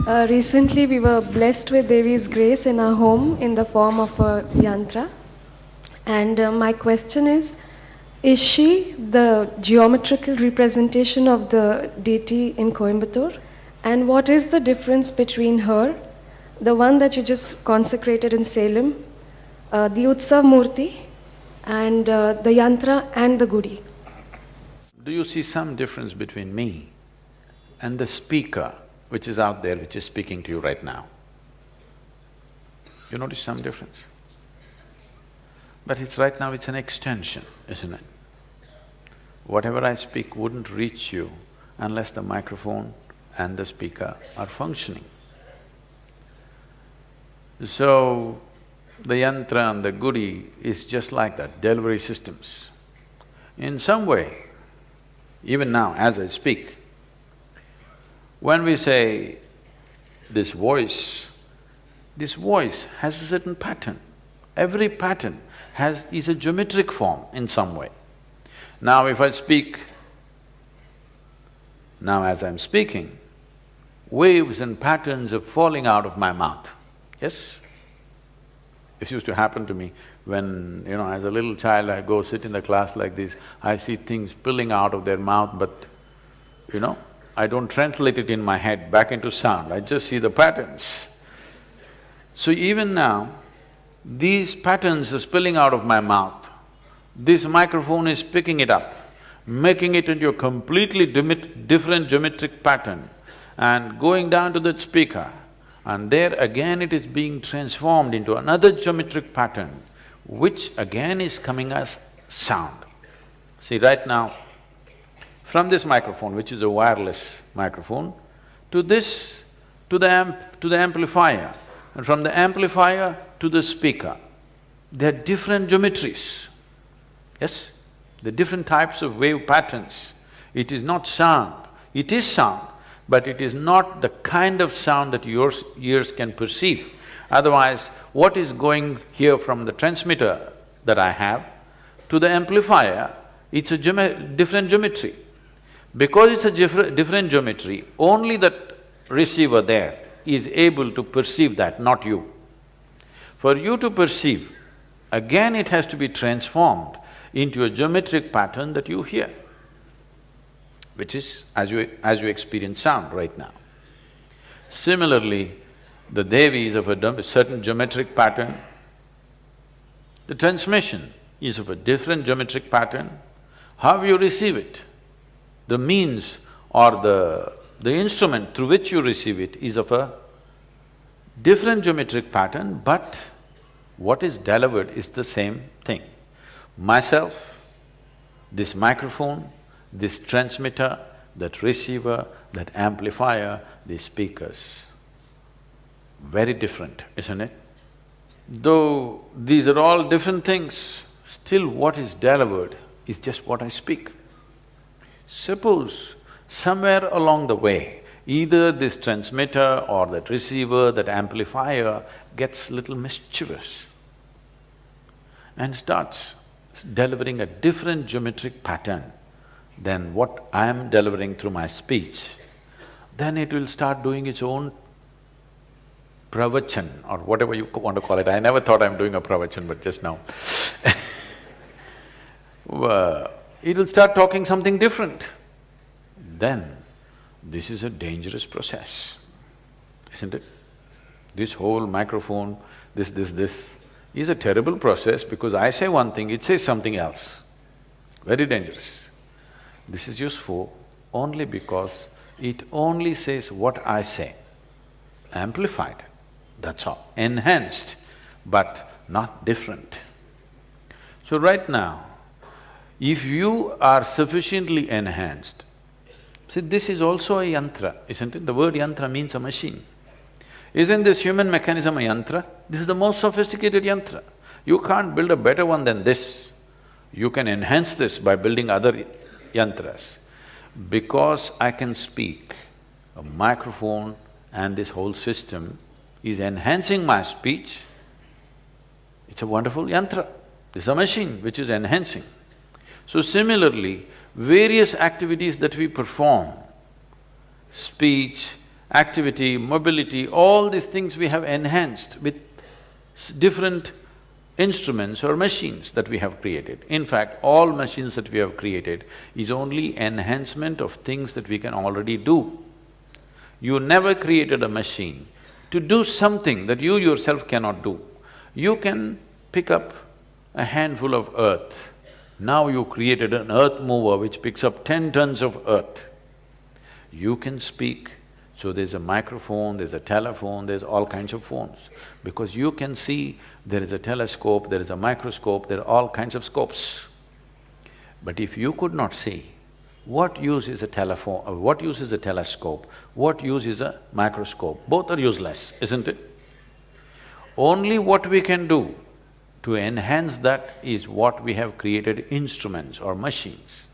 Recently, we were blessed with Devi's grace in our home in the form of a yantra. And my question is she the geometrical representation of the deity in Coimbatore? And what is the difference between her, the one that you just consecrated in Salem, the Utsav Murti, and the yantra and the Gudi? Do you see some difference between me and the speaker which is out there, which is speaking to you right now? You notice some difference? But it's right now, it's an extension, isn't it? Whatever I speak wouldn't reach you unless the microphone and the speaker are functioning. So, the yantra and the gudi is just like that, delivery systems. In some way, even now as I speak, when we say this voice has a certain pattern. Every pattern is a geometric form in some way. Now if I speak, now as I'm speaking, waves and patterns are falling out of my mouth, yes? This used to happen to me when, as a little child I go sit in the class like this, I see things spilling out of their mouth, but I don't translate it in my head back into sound, I just see the patterns. So even now, these patterns are spilling out of my mouth. This microphone is picking it up, making it into a completely different geometric pattern and going down to that speaker. And there again it is being transformed into another geometric pattern, which again is coming as sound. See, right now, from this microphone, which is a wireless microphone, to this, to the amplifier, and from the amplifier to the speaker, there are different geometries, yes? There are different types of wave patterns. It is not sound, it is sound, but it is not the kind of sound that your ears can perceive. Otherwise, what is going here from the transmitter that I have to the amplifier, it's a different geometry. Because it's a different geometry, only that receiver there is able to perceive that, not you. For you to perceive, again it has to be transformed into a geometric pattern that you hear, which is as you experience sound right now. Similarly, the Devi is of a certain geometric pattern, the transmission is of a different geometric pattern. How you receive it, the means or the instrument through which you receive it is of a different geometric pattern, but what is delivered is the same thing. Myself, this microphone, this transmitter, that receiver, that amplifier, these speakers. Very different, isn't it? Though these are all different things, still what is delivered is just what I speak. Suppose somewhere along the way, either this transmitter or that receiver, that amplifier gets little mischievous and starts delivering a different geometric pattern than what I am delivering through my speech, then it will start doing its own pravachan or whatever you want to call it. I never thought I'm doing a pravachan, but just now it will start talking something different. Then, this is a dangerous process, isn't it? This whole microphone, this is a terrible process because I say one thing, it says something else. Very dangerous. This is useful only because it only says what I say, amplified, that's all, enhanced, but not different. So right now, if you are sufficiently enhanced, see, this is also a yantra, isn't it? The word yantra means a machine. Isn't this human mechanism a yantra? This is the most sophisticated yantra. You can't build a better one than this. You can enhance this by building other yantras. Because I can speak, a microphone and this whole system is enhancing my speech, it's a wonderful yantra. This is a machine which is enhancing. So similarly, various activities that we perform, speech activity, mobility, all these things we have enhanced with different instruments or machines that we have created. In fact, all machines that we have created is only enhancement of things that we can already do. You never created a machine to do something that you yourself cannot do. You can pick up a handful of earth. Now you created an earth mover which picks up 10 tons of earth. You can speak, so there's a microphone, there's a telephone, there's all kinds of phones. Because you can see, there is a telescope, there is a microscope, there are all kinds of scopes. But if you could not see, what use is a telephone, or what use is a telescope, what use is a microscope? Both are useless, isn't it? Only what we can do to enhance that is what we have created, instruments or machines.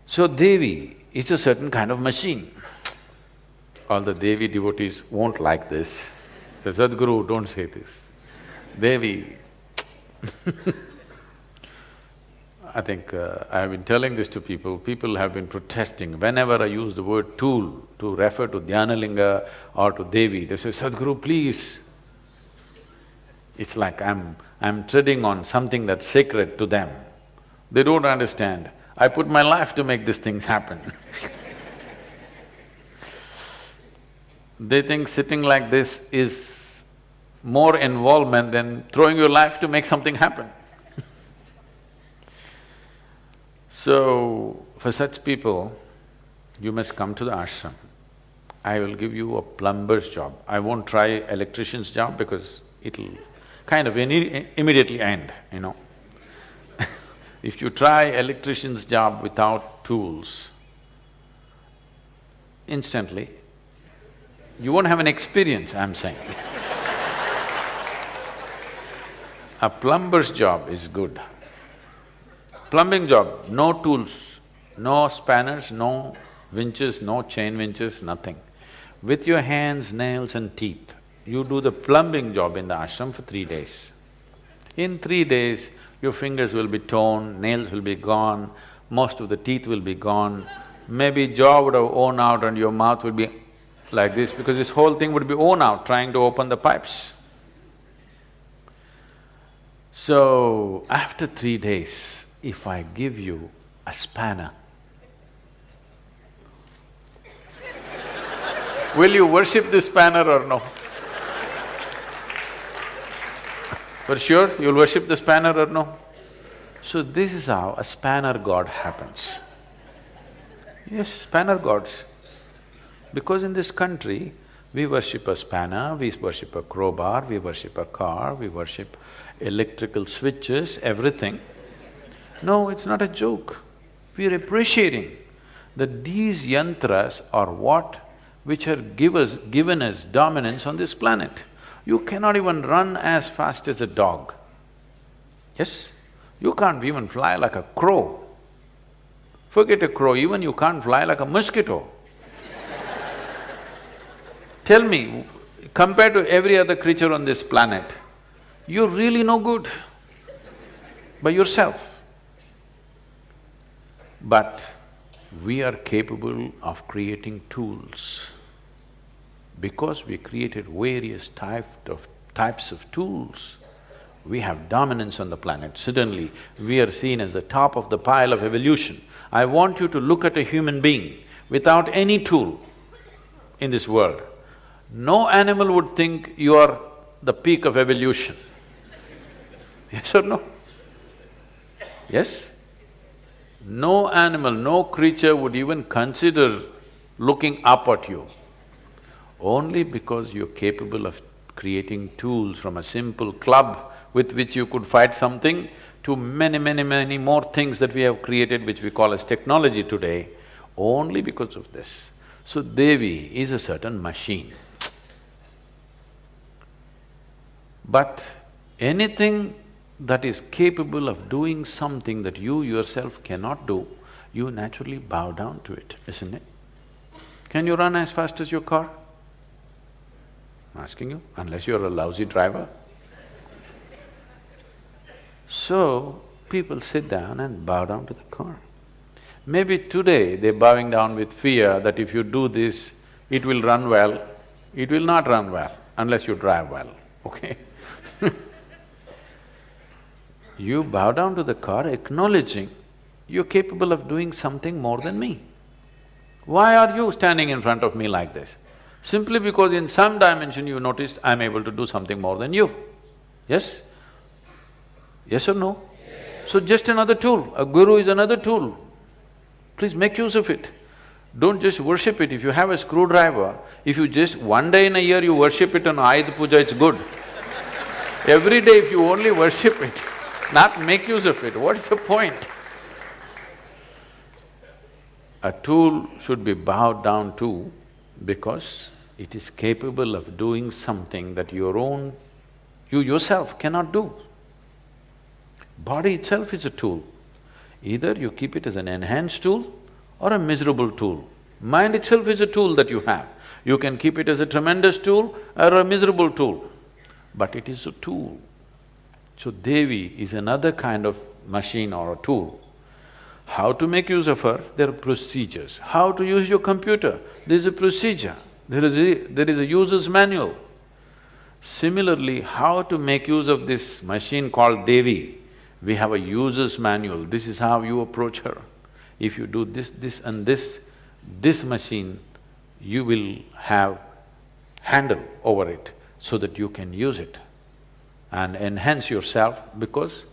So Devi is a certain kind of machine. All the Devi devotees won't like this. The Sadhguru, don't say this. Devi I think I have been telling this to people, people have been protesting. Whenever I use the word tool to refer to Dhyanalinga or to Devi, they say, Sadhguru, please. It's like I'm treading on something that's sacred to them. They don't understand. I put my life to make these things happen. They think sitting like this is more involvement than throwing your life to make something happen. So, for such people, you must come to the ashram. I will give you a plumber's job. I won't try electrician's job because it'll kind of immediately end, you know. If you try electrician's job without tools, instantly, you won't have an experience, I'm saying. A plumber's job is good. Plumbing job, no tools, no spanners, no winches, no chain winches, nothing. With your hands, nails and teeth, you do the plumbing job in the ashram for 3 days. In 3 days, your fingers will be torn, nails will be gone, most of the teeth will be gone, maybe jaw would have worn out and your mouth would be like this because this whole thing would be worn out trying to open the pipes. So, after 3 days, if I give you a spanner, will you worship this spanner or no? For sure, you'll worship the spanner or no? So this is how a spanner god happens. Yes, spanner gods. Because in this country, we worship a spanner, we worship a crowbar, we worship a car, we worship electrical switches, everything. No, it's not a joke. We're appreciating that these yantras are what which are given us dominance on this planet. You cannot even run as fast as a dog. Yes? You can't even fly like a crow. Forget a crow, even you can't fly like a mosquito. Tell me, compared to every other creature on this planet, you're really no good by yourself. But we are capable of creating tools. Because we created various types of tools, we have dominance on the planet. Suddenly, we are seen as the top of the pile of evolution. I want you to look at a human being without any tool in this world. No animal would think you are the peak of evolution. Yes or no? Yes? No animal, no creature would even consider looking up at you. Only because you're capable of creating tools from a simple club with which you could fight something to many more things that we have created which we call as technology today, only because of this. So Devi is a certain machine. But anything that is capable of doing something that you yourself cannot do, you naturally bow down to it, isn't it? Can you run as fast as your car? I'm asking you, unless you're a lousy driver. So, people sit down and bow down to the car. Maybe today they're bowing down with fear that if you do this, It will run well, it will not run well unless you drive well, okay? You bow down to the car acknowledging you're capable of doing something more than me. Why are you standing in front of me like this? Simply because in some dimension you noticed I'm able to do something more than you. Yes? Yes or no? Yes. So just another tool. A guru is another tool. Please make use of it. Don't just worship it. If you have a screwdriver, if you just one day in a year you worship it on Ayuda Puja, it's good. Every day if you only worship it, not make use of it, what's the point? A tool should be bowed down to because it is capable of doing something that you yourself cannot do. Body itself is a tool. Either you keep it as an enhanced tool or a miserable tool. Mind itself is a tool that you have. You can keep it as a tremendous tool or a miserable tool, but it is a tool. So Devi is another kind of machine or a tool. How to make use of her? There are procedures. How to use your computer? There is a procedure. There is a user's manual. Similarly, how to make use of this machine called Devi? We have a user's manual. This is how you approach her. If you do this, this and this machine, you will have handle over it so that you can use it and enhance yourself because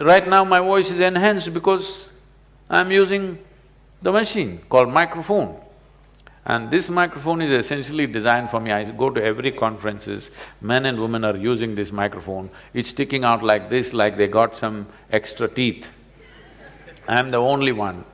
right now my voice is enhanced because I'm using the machine called microphone. And this microphone is essentially designed for me. I go to every conferences, men and women are using this microphone. It's sticking out like this, like they got some extra teeth. I'm the only one.